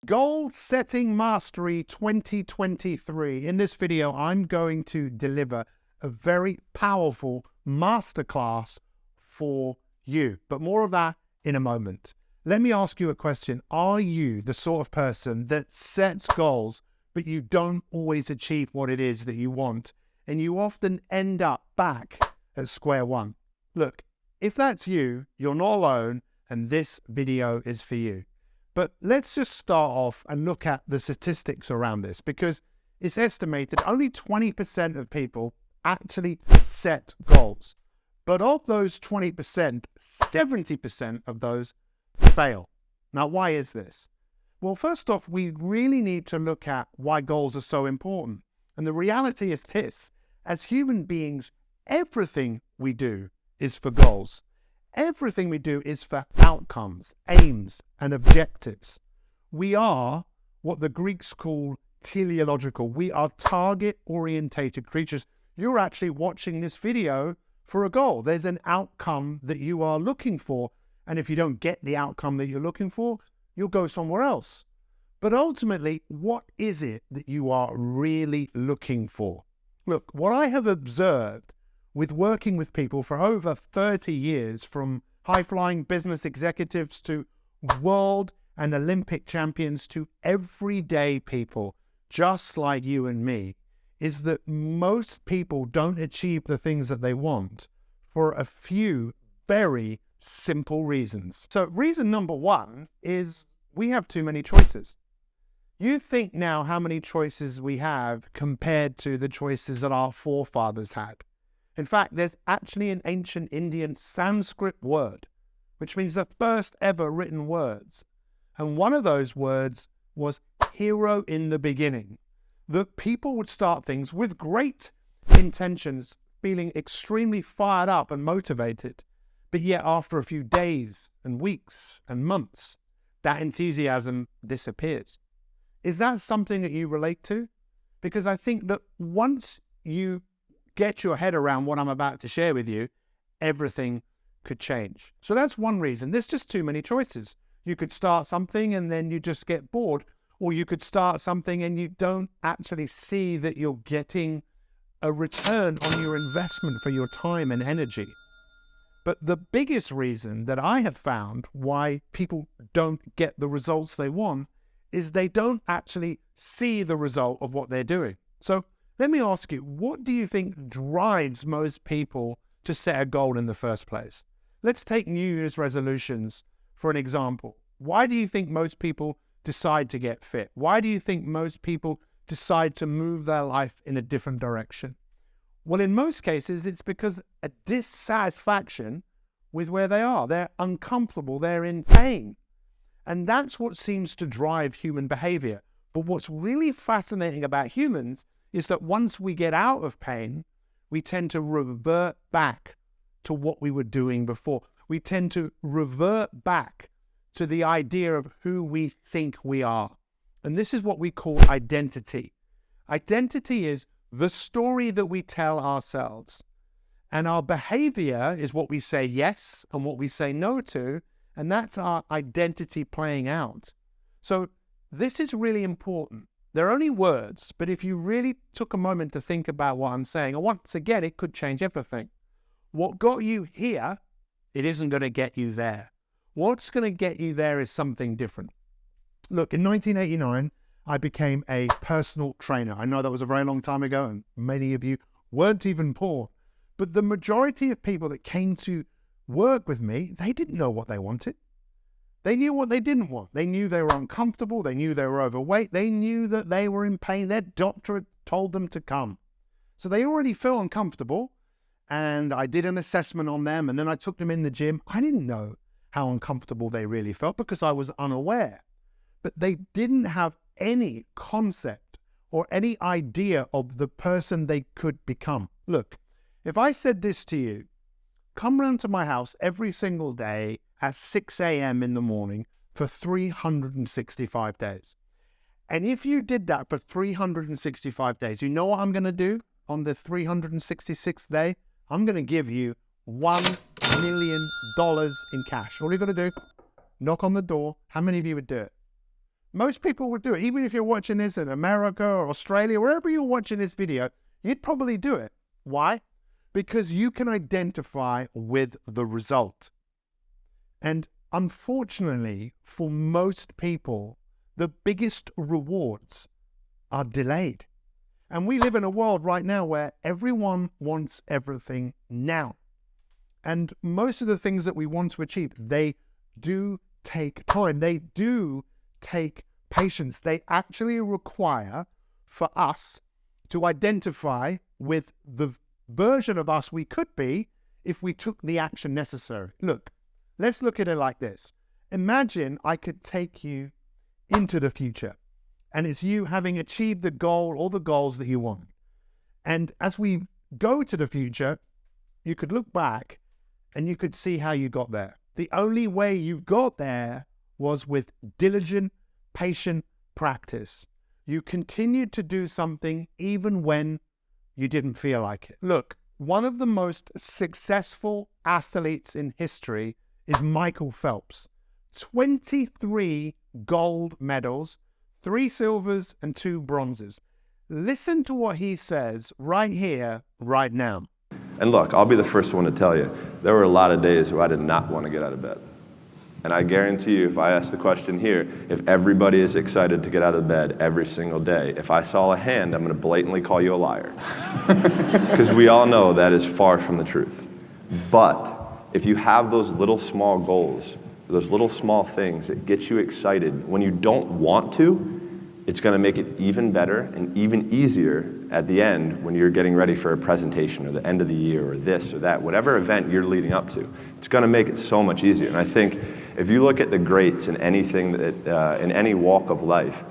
Goal Setting Mastery 2023. In this video, I'm going to deliver a very powerful masterclass for you, but more of that in a moment. Let me ask you a question. Are you the sort of person that sets goals, but you don't always achieve what it is that you want, and you often end up back at square one? Look, if that's you, you're not alone, and this video is for you. But let's just start off and look at the statistics around this, because it's estimated only 20% of people actually set goals. But of those 20%, 70% of those fail. Now, why is this? Well, first off, we really need to look at why goals are so important. And the reality is this: as human beings, everything we do is for goals. Everything we do is for outcomes, aims, and objectives. We are what the Greeks call teleological. We are target-orientated creatures. You're actually watching this video for a goal. There's an outcome that you are looking for. And if you don't get the outcome that you're looking for, you'll go somewhere else. But ultimately, what is it that you are really looking for? Look, what I have observed with working with people for over 30 years, from high-flying business executives to world and Olympic champions to everyday people just like you and me, is that most people don't achieve the things that they want for a few very simple reasons. So reason number one is we have too many choices. You think now how many choices we have compared to the choices that our forefathers had. In fact, there's actually an ancient Indian Sanskrit word, which means the first ever written words. And one of those words was hero in the beginning. That people would start things with great intentions, feeling extremely fired up and motivated. But yet after a few days and weeks and months, that enthusiasm disappears. Is that something that you relate to? Because I think that once you get your head around what I'm about to share with you, everything could change. So that's one reason. There's just too many choices. You could start something and then you just get bored, or you could start something and you don't actually see that you're getting a return on your investment for your time and energy. But the biggest reason that I have found why people don't get the results they want is they don't actually see the result of what they're doing. So let me ask you, what do you think drives most people to set a goal in the first place? Let's take New Year's resolutions for an example. Why do you think most people decide to get fit? Why do you think most people decide to move their life in a different direction? Well, in most cases, it's because a dissatisfaction with where they are. They're uncomfortable, they're in pain. And that's what seems to drive human behavior. But what's really fascinating about humans is that once we get out of pain, we tend to revert back to what we were doing before. We tend to revert back to the idea of who we think we are. And this is what we call identity. Identity is the story that we tell ourselves. And our behavior is what we say yes and what we say no to. And that's our identity playing out. So this is really important. They're only words, but if you really took a moment to think about what I'm saying, and once again, it could change everything. What got you here, it isn't going to get you there. What's going to get you there is something different. Look, in 1989, I became a personal trainer. I know that was a very long time ago, and many of you weren't even born. But the majority of people that came to work with me, they didn't know what they wanted. They knew what they didn't want. They knew they were uncomfortable. They knew they were overweight. They knew that they were in pain. Their doctor had told them to come. So they already felt uncomfortable. And I did an assessment on them. And then I took them in the gym. I didn't know how uncomfortable they really felt because I was unaware. But they didn't have any concept or any idea of the person they could become. Look, if I said this to you, come round to my house every single day at 6 a.m. in the morning for 365 days. And if you did that for 365 days, you know what I'm going to do on the 366th day? I'm going to give you $1 million in cash. All you got to do, knock on the door. How many of you would do it? Most people would do it. Even if you're watching this in America or Australia, wherever you're watching this video, you'd probably do it. Why? Because you can identify with the result. And unfortunately, for most people, the biggest rewards are delayed. And we live in a world right now where everyone wants everything now. And most of the things that we want to achieve, they do take time. They do take patience. They actually require for us to identify with the version of us we could be if we took the action necessary. Look, let's look at it like this. Imagine I could take you into the future, and it's you having achieved the goal or the goals that you want. And as we go to the future, you could look back and you could see how you got there. The only way you got there was with diligent, patient practice. You continued to do something even when you didn't feel like it. Look, one of the most successful athletes in history is Michael Phelps. 23 gold medals, 3 silvers and 2 bronzes. Listen to what he says right here, right now. And look, I'll be the first one to tell you, there were a lot of days where I did not want to get out of bed. And I guarantee you, if I ask the question here, if everybody is excited to get out of bed every single day, if I saw a hand, I'm going to blatantly call you a liar. Because we all know that is far from the truth. But if you have those little small goals, those little small things that get you excited when you don't want to, it's going to make it even better and even easier at the end when you're getting ready for a presentation or the end of the year or this or that, whatever event you're leading up to. It's going to make it so much easier. And I think if you look at the greats in anything that, in any walk of life,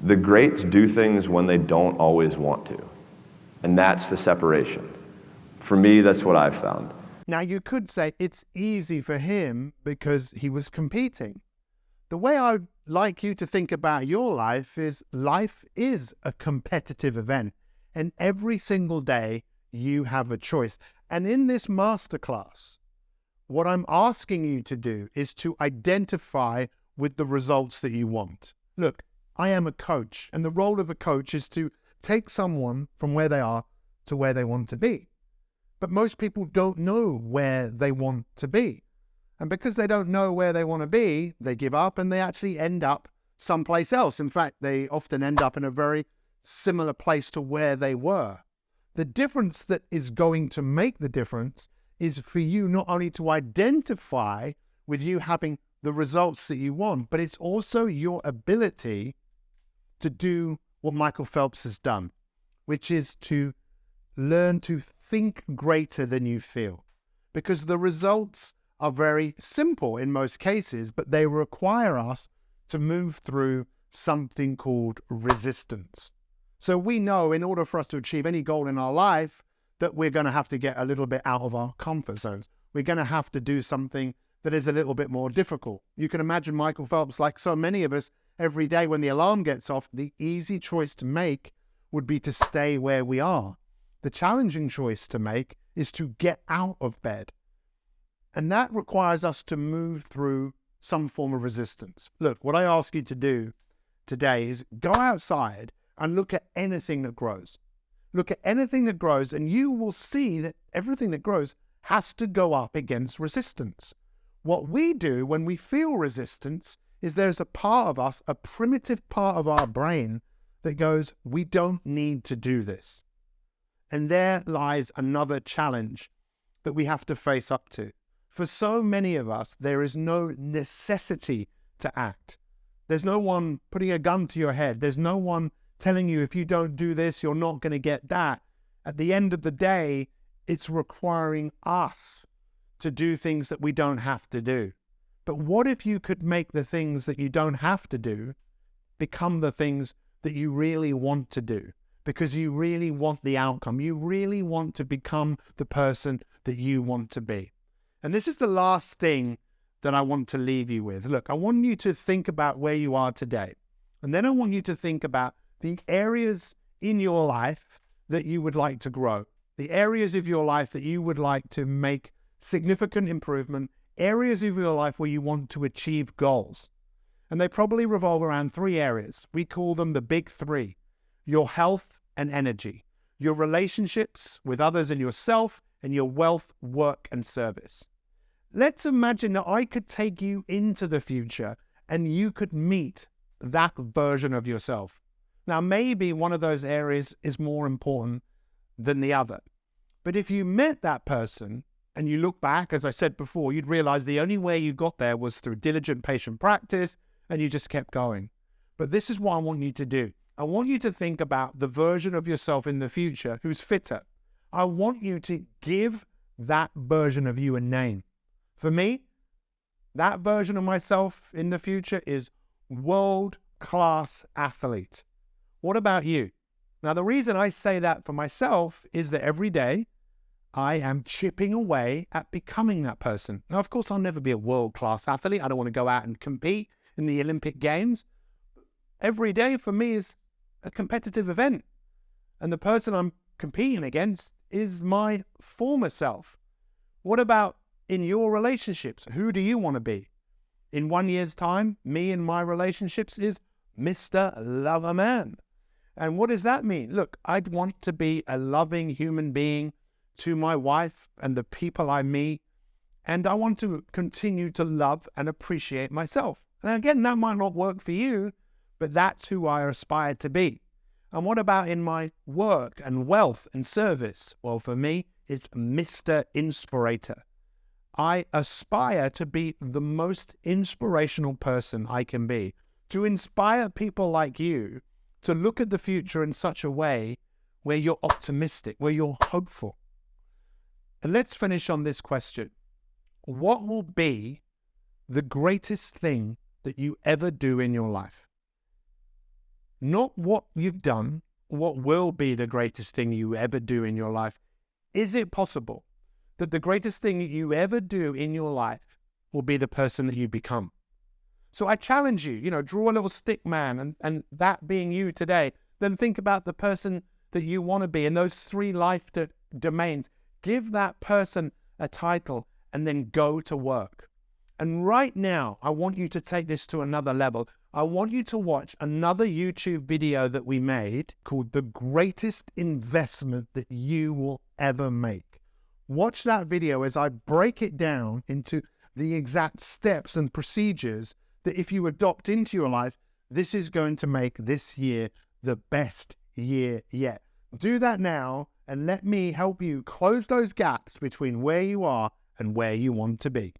the greats do things when they don't always want to. And that's the separation. For me, that's what I've found. Now, you could say it's easy for him because he was competing. The way I'd like you to think about your life is a competitive event. And every single day, you have a choice. And in this masterclass, what I'm asking you to do is to identify with the results that you want. Look, I am a coach, and the role of a coach is to take someone from where they are to where they want to be. But most people don't know where they want to be. And because they don't know where they want to be, they give up and they actually end up someplace else. In fact, they often end up in a very similar place to where they were. The difference that is going to make the difference is for you not only to identify with you having the results that you want, but it's also your ability to do what Michael Phelps has done, which is to learn to think greater than you feel. Because the results are very simple in most cases, but they require us to move through something called resistance. So we know in order for us to achieve any goal in our life that we're going to have to get a little bit out of our comfort zones. We're going to have to do something that is a little bit more difficult. You can imagine Michael Phelps, like so many of us, every day when the alarm gets off, the easy choice to make would be to stay where we are. The challenging choice to make is to get out of bed. And that requires us to move through some form of resistance. Look, what I ask you to do today is go outside and look at anything that grows. Look at anything that grows, and you will see that everything that grows has to go up against resistance. What we do when we feel resistance is there's a part of us, a primitive part of our brain that goes, we don't need to do this. And there lies another challenge that we have to face up to. For so many of us, there is no necessity to act. There's no one putting a gun to your head. There's no one telling you if you don't do this, you're not going to get that. At the end of the day, it's requiring us to do things that we don't have to do. But what if you could make the things that you don't have to do become the things that you really want to do? Because you really want the outcome. You really want to become the person that you want to be. And this is the last thing that I want to leave you with. Look, I want you to think about where you are today. And then I want you to think about the areas in your life that you would like to grow. The areas of your life that you would like to make significant improvement. Areas of your life where you want to achieve goals. And they probably revolve around three areas. We call them the big three: your health and energy, your relationships with others and yourself, and your wealth, work, and service. Let's imagine that I could take you into the future and you could meet that version of yourself. Now, maybe one of those areas is more important than the other. But if you met that person and you look back, as I said before, you'd realize the only way you got there was through diligent patient practice, and you just kept going. But this is what I want you to do. I want you to think about the version of yourself in the future who's fitter. I want you to give that version of you a name. For me, that version of myself in the future is world-class athlete. What about you? Now, the reason I say that for myself is that every day I am chipping away at becoming that person. Now, of course, I'll never be a world-class athlete. I don't want to go out and compete in the Olympic Games. Every day for me is a competitive event. And the person I'm competing against is my former self. What about in your relationships? Who do you want to be? In 1 year's time, me and my relationships is Mr. Lover Man. And what does that mean? Look, I'd want to be a loving human being to my wife and the people I meet. And I want to continue to love and appreciate myself. And again, that might not work for you, but that's who I aspire to be. And what about in my work and wealth and service? Well, for me, it's Mr. Inspirator. I aspire to be the most inspirational person I can be, to inspire people like you to look at the future in such a way where you're optimistic, where you're hopeful. And let's finish on this question. What will be the greatest thing that you ever do in your life? Not what you've done, what will be the greatest thing you ever do in your life. Is it possible that the greatest thing that you ever do in your life will be the person that you become? So I challenge you, draw a little stick man, and that being you today, then think about the person that you want to be in those three life domains. Give that person a title and then go to work. And right now, I want you to take this to another level. I want you to watch another YouTube video that we made called The Greatest Investment That You Will Ever Make. Watch that video as I break it down into the exact steps and procedures that if you adopt into your life, this is going to make this year the best year yet. Do that now and let me help you close those gaps between where you are and where you want to be.